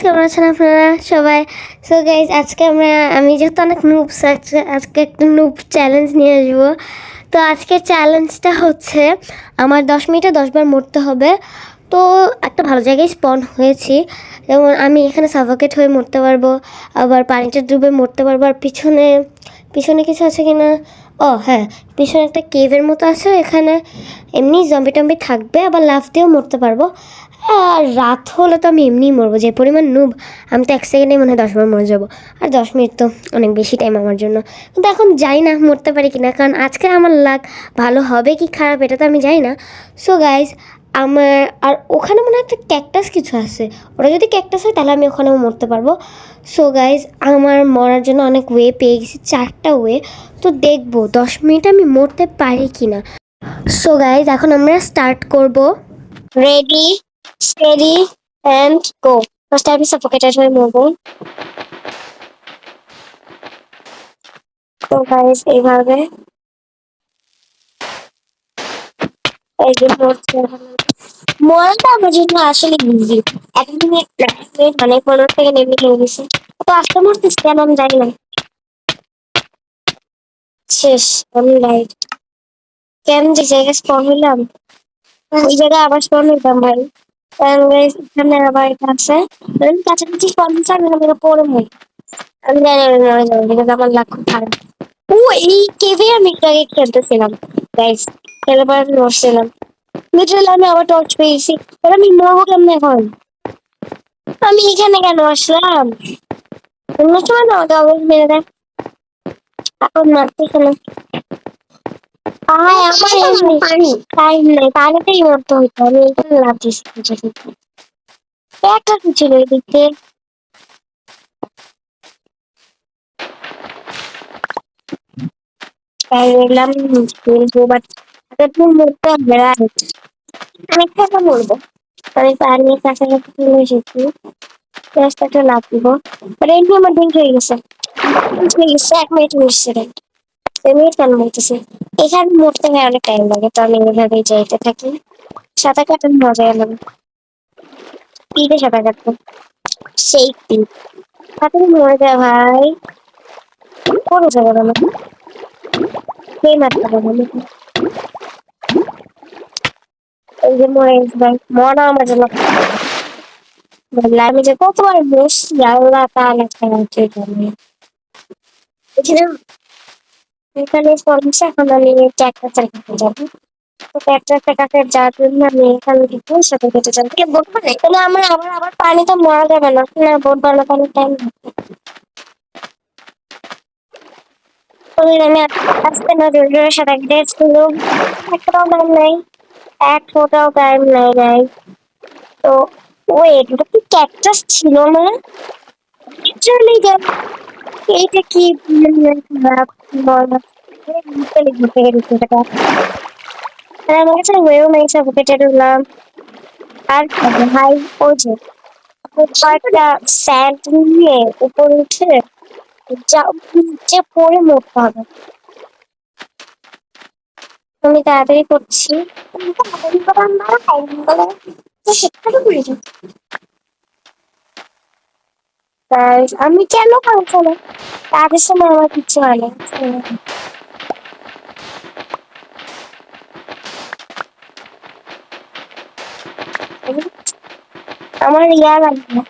কেমন আছেন আপনারা সবাই? সো গাইজ আজকে আমি যেহেতু অনেক নুবস আজকে একটা নুব চ্যালেঞ্জ নিয়ে আসবো। তো আজকের চ্যালেঞ্জটা হচ্ছে আমার 10 মিনিটে 10 বার মরতে হবে। তো একটা ভালো জায়গায় স্পন হয়েছি, যেমন আমি এখানে সাফোকেট হয়ে মরতে পারবো, আবার পানিতে ডুবে মরতে পারবো। আর পিছনে পিছনে কিছু আছে কিনা? ও হ্যাঁ, পিছনে একটা কেভের মতো আছে, এখানে এমনি জম্বি টম্বি থাকবে, আবার লাফ দিয়েও মরতে পারবো। আর রাত হলে তো আমি এমনিই মরবো, যে পরিমাণ নুব আমি তো 1 সেকেন্ডে মনে হয় 10 বার মরে যাবো। আর 10 মিনিট তো অনেক বেশি টাইম আমার জন্য। কিন্তু এখন যাই না মরতে পারি কিনা, কারণ আজকে আমার লাক ভালো হবে কি খারাপ এটা তো আমি জানি না। সো গাইজ আমার আর ওখানে মনে হয় একটা ক্যাকটাস কিছু আছে, ওটা যদি ক্যাকটাস হয় তাহলে আমি ওখানেও মরতে পারবো। সো গাইজ আমার মরার জন্য অনেক ওয়ে পেয়ে গেছি, 4টা ওয়ে। তো দেখবো 10 মিনিট আমি মরতে পারি কিনা। সো গাইজ এখন আমরা স্টার্ট করবো। Ready, steady and go. First আমি সাফোকেটেড হয়ে মরবো। তো গাইজ এইভাবে এই যে মরাটা আমার জন্য আসলে ইজি। 1 মিনিট মানে 15 সেকেন্ড এমনি হয়ে গেছে। তো আস্তে মরতেছি কেন আমি জানি না। শেষ, আমি রাইট। কেন যে জায়গায় স্পন হইলাম ওই জায়গায় আবার স্পন হইতাম ভাই। কারণ guys, এখানে আবার এটা আছে, আমি কাছাকাছি স্পন হচ্ছে আমি আমাকে পরে মরি। আমি জানি আমি মরে যাবো, because আমার লাক খুব খারাপ। ও এই কেভে আমি একটু আগে খেলতেছিলাম গাইস, খেলে পরে আমি মরছিলাম। লিটারালি আমি আবার টর্চ পেয়েছি, এবার আমি মরবো কেমনে এখন? আমি এখানে কেন আসলাম? অন্য সময় না আমাকে আবার মেরে দেয়, এখন মারতেছে না। আমার এমনি টাইম নেই, পানিতেই মরতে হইতো, আমি এখানে লাভ দিচ্ছি কিছু কিছু। একটা কি ছিল এদিক থেকে? তাই বললাম খেলবো, বাট তুমি মরতে হবে রাইট। আমি একটা বলবো, আমি পানির কাছাকাছি চলে এসেছি, রাস্তাটা লাভ দিব। বাট এমনি আমার ড্রিঙ্ক হয়ে গেছে, হয়ে গেছে 1 মিনিট 20 সেকেন্ড। 2 মিনিট কেন বলতেছি, এখানে মরতে হয় অনেক টাইম লাগে, তো আমি এভাবেই যাইতে থাকি। সাঁতার কাটার মজা এলাম, স্পিডে সাঁতার কাটতো, সেই স্পিড তাড়াতাড়ি মরে যায় ভাই। কোনো জায়গা গেল, সেই মারতে পারবো না। এই যে মরে গেছে ভাই, মরা আমার জন্য। আমি যে কতবার বসছি, আল্লাহ তাআলা ছাড়া কেউ জানে। এখানে এখানে পড়ছে, এখন আমি ট্র্যাক্টর চালাতে যাবো। তো ট্র্যাক্টরটা কাছে যাওয়ার জন্য আমি এখান থেকে সাথে কেটে যাবো। কে বোট পারে? তাহলে আমার আবার আবার পানিতে মরা যাবে না, না বোট বানাতে অনেক টাইম লাগবে। আমি আস্তে না জোরে জোরে সাঁতার কেটেছিল, একটাও টাইম নেই, এক ফোটাও টাইম নেই গাইস। তো ওয়েট, ওটা কি ক্যাকটাস ছিল না? লিটারালি এইটা কি খারাপ বলা, লিটারালি ঘুরতে গেছে এটা। আর আমার কাছে ওয়েও নাই, সাফোকেটেড হলাম। আর ভাই ওই যে কয়েকটা স্যান্ড নিয়ে উপরে উঠে যা নিচে পড়ে মরতে হবে। আমি তাড়াতাড়ি করছি, তাড়াতাড়ি করার না টাইম বলে তো সেটা করে যাই। আমি কেন পারবো না? তাদের সময় আমার কিচ্ছু হয় না। আমার ইয়া লাগবে,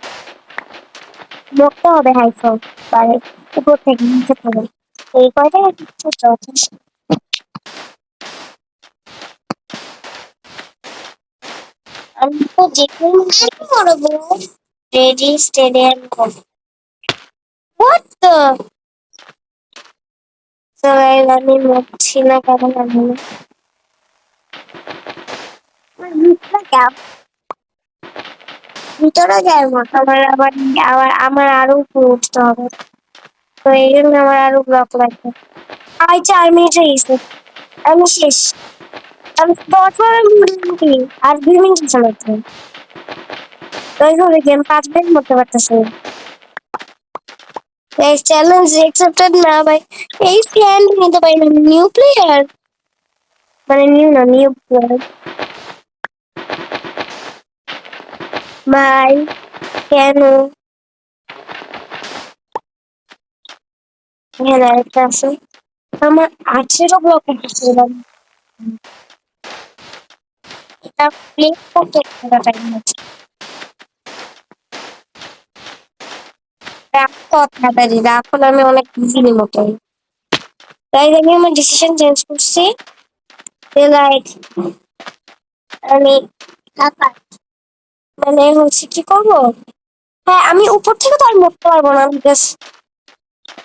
মরতে হবে হাইফাই, মানে উপর থেকে নিচে থেকে এই কয়টা কিচ্ছু যথেষ্ট। আমি তো যেখানে মরবো। রেডি, স্টেডিয়াম, হোয়াট দ্য, আমি মরছি না কেন জানি না। ভিতরে যায় মত আমার, আবার আবার আমার আরো উপরে উঠতে হবে, তো এই জন্য আমার আরো ব্লক লাগবে। 4 মিনিট হয়ে গেছে, আমি শেষ। আমি 10 বার মরি, আর 2 মিনিট চালাতে ওইভাবে গেম 5 মিনিট মরতে পারতেছি। চ্যালেঞ্জ অ্যাকসেপ্টেড না ভাই, এই স্ট্যান্ড নিতে পারি না। নিউ প্লেয়ার, মানে নিউ না, নিউ প্লেয়ার ভাই, কেন হ্যাঁ একটা আছে। আমার 18 ব্লক করতেছিলাম। এটা প্লে করতে একটা টাইম আছে। রাখো তাড়াতাড়ি, রাখো না, আমি অনেক বিজি মতো। তাই আমি আমার ডিসিশন চেঞ্জ করছি। লাইক আমি মানে হচ্ছে কি করবো। হ্যাঁ আমি উপর থেকে তো আর মরতে পারবো না, বিকজ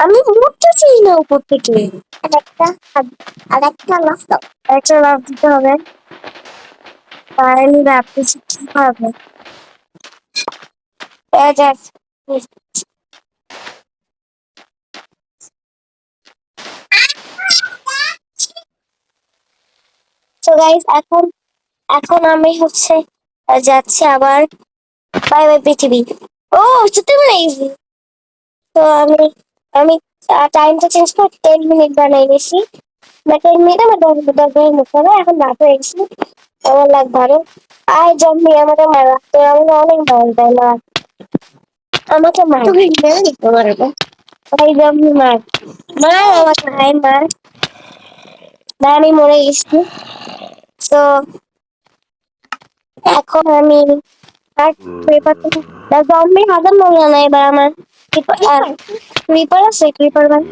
আমি মরতে চাই না উপর থেকে। আরেকটা আরেকটা লাফ দাও, একটা লাফ দিতে হবে। তাই আমি ভাবতেছি কিভাবে। তো গাইস এখন এখন আমি হচ্ছে যাচ্ছি আবার। বাই বাই পৃথিবী। ও সত্যি বানাইছি। তো আমি আমি টাইমটা চেঞ্জ করে 10 মিনিট বানাই নিয়েছি। বা 10 মিনিট আমার 10 মিনিট মতো হবে। এখন রাত হয়ে গেছে, আমার লাগ ভালো। আর জম্বি আমাকে মারা, তো আমাকে অনেক মার দেয় মার, আমাকে মার মারবে। ভাই জম্বি মার, মার আমাকে, ভাই মার। ভাই আমি মরে গেছি। তো এখন আমি আর পেপার জম্বি হাজার মরে না এবার আমার। ক্রিপার আছে, ক্রিপার ভাই।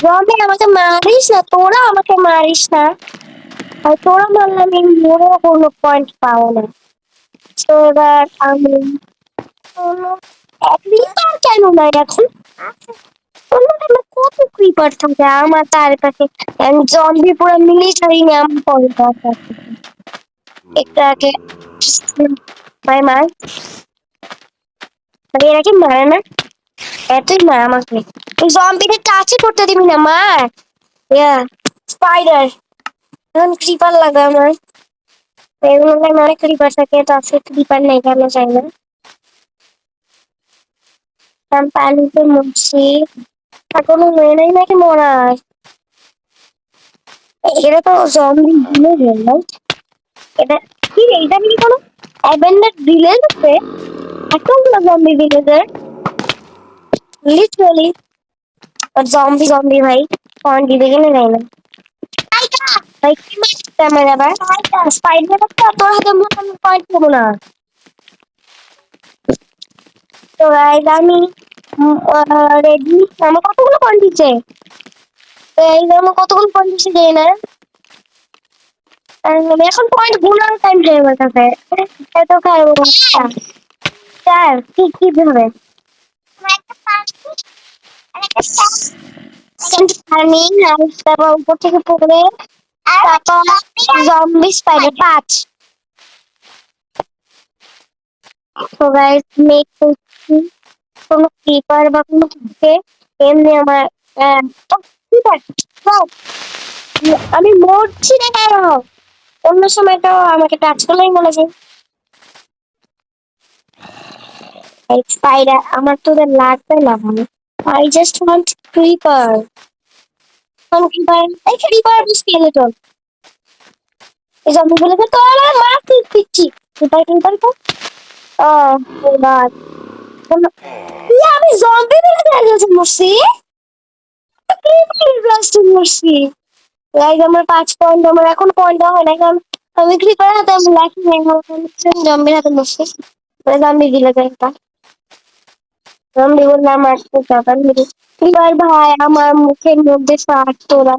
জম্বি আমাকে মারিস না, তোরা আমাকে মারিস না। আর তোরা মারলে আমি মরেও কোনো পয়েন্ট পাবো না। তোরা আমি ক্রিপার কেন নাই এখন? অন্যদিকে কত ক্রিপার থাকে আমার চারপাশে। জম্বি পুরো মিলিটারি নিয়ে আমার পয়েন্ট আছে। একটু আগে ভাই মার, মানে এরা কি মারে না? এতই মার আমাকে। এই জম্বিদের টাচই করতে দিবি না, মার। ইয়া স্পাইডার, এখন ক্রিপার লাগে আমার। এগুলো অনেক ক্রিপার থাকে, তো আজকে ক্রিপার নেই কেন চাই না। আমি পানিতে মুছছি, আর কোনো মেয়ে নেই নাকি মরার। এটা তো জম্বি ভিলেজ, এটা কি রে, এটা কি কোনো অ্যাবেন্ডেড ভিলেজ আছে? এতগুলো জম্বি ভিলেজের লিটারালি। জম্বি জম্বি ভাই পয়েন্ট দিতে গেলে যায় না ভাই। কি মারছে আমার আবার স্পাইডার, তোর হাতে পয়েন্ট দেবো না। তো গাইস আমি রেডি। আমার কতগুলো পয়েন্ট দিচ্ছে, তো এই যে আমার কতগুলো পয়েন্ট দিচ্ছে যাই না। এখন পয়েন্ট গুলার টাইম হয়ে গেছে। এত খাইবো স্যার, কি কি হবে? আমি তারপর উপর থেকে পড়ে, তারপর জম্বি স্পাইডার 5। তো গাইস মেক করছি কোনো ক্রিপার বা কোনো কিছুকে, এমনি আমার ক্রিপার। আমি মরছি না কেন? অন্য সময় তো আমাকে টাচ করলেই মনে যায়। স্পাইডার আমার তো ওদের লাগবে না ভাই। I just want creeper. Creeper, এই ক্রিপার স্কেলেটন। এই জম্বিগুলো তো আমার মারতে পিচ্ছি। ক্রিপার ক্রিপার তো আমি জম্বি মিলে মরছি, ব্লাস্টে মরছি। গাইস আমার 5 পয়েন্ট, আমার এখন পয়েন্ট হয় না কারণ আমি ক্রিপার হাতে আমি লাকি নেই, জম্বির হাতে মরছি। জম্বি দিলে একটা জম্বি বললে আমার ক্রিপার ভাই আমার মুখের মধ্যে ফাট তোরা।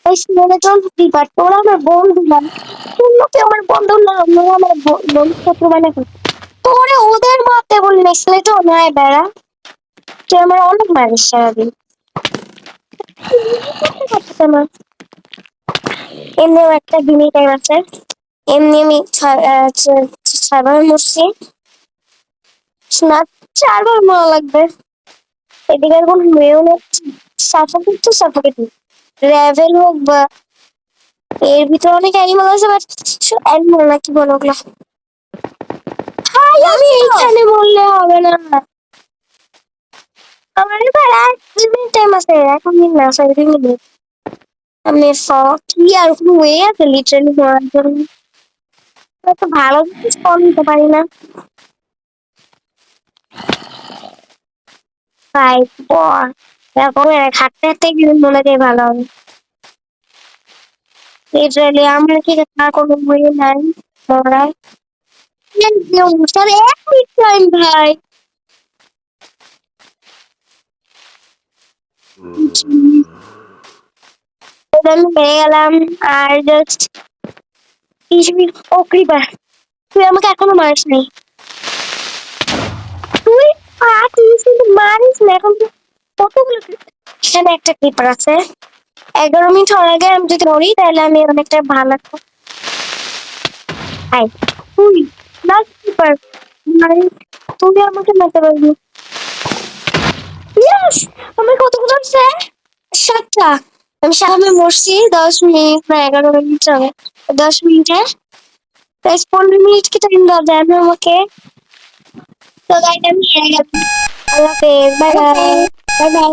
এই স্কেলেটন ক্রিপার, তোরা আমার বন্ধু না, তোকে আমার বন্ধু না, আমরা আমার বন্ধু শত্রু বানাবো। তোরে ওদের মারতে বললে স্কেলেটন নয় বেড়া, তুই আমার অনেক মারিস সারাদিন। আমার এমনিও একটা দিনই টাইম আছে, এমনি আমি 6বার মরছি না, 4বার মরা লাগবে। এদিকে আর কোনো মেয়েও নেই, সাফোকেট তো সাফোকেট রেভেল হোক বা এর ভিতরে অনেক অ্যানিমাল আছে, বাট অ্যানিমাল না কি বলো ওগুলা। হাই আমি এইখানে মরলে হবে না, আমার এবার আর 2 মিনিট টাইম আছে, এখন না সরি 2 মিনিট। আমি কি আর কোনো ওয়ে আছে লিটারালি মরার জন্য? এত ভালো জিনিস কম নিতে পারি না। 5 4 এরকম হাঁটতে হাঁটতে গেলে মনে যায় ভালো হবে। লিটারালি আমার কি আর কোনো বই নাই পড়ার। স্যার এক মিনিট টাইম ভাই। আমি হেরে গেলাম। আর জাস্ট 30 মিনিট। ও কৃপা, তুই আমাকে এখনো মারিস নাই। তুই তুই কিন্তু মারিস না এখন। কতগুলো এখানে একটা ক্রিপার আছে। 11 মিনিট হওয়ার আগে আমি যদি মরি তাহলে আমি অনেকটা ভালো। আই তুই লাস্ট ক্রিপার মারিস। তুই আমাকে মারতে পারবি। ইয়েস, আমার কতগুলো আছে? 7টা। আমি মরছি 10 মিনিট না 11 মিনিট হবে। 10 মিনিটে 15 মিনিট কি টাইম দেওয়া যায় না আমাকে? তো গাইড আমি হেরে গেলাম। আল্লাহ হাফেজ, বাই বাই। Bye bye.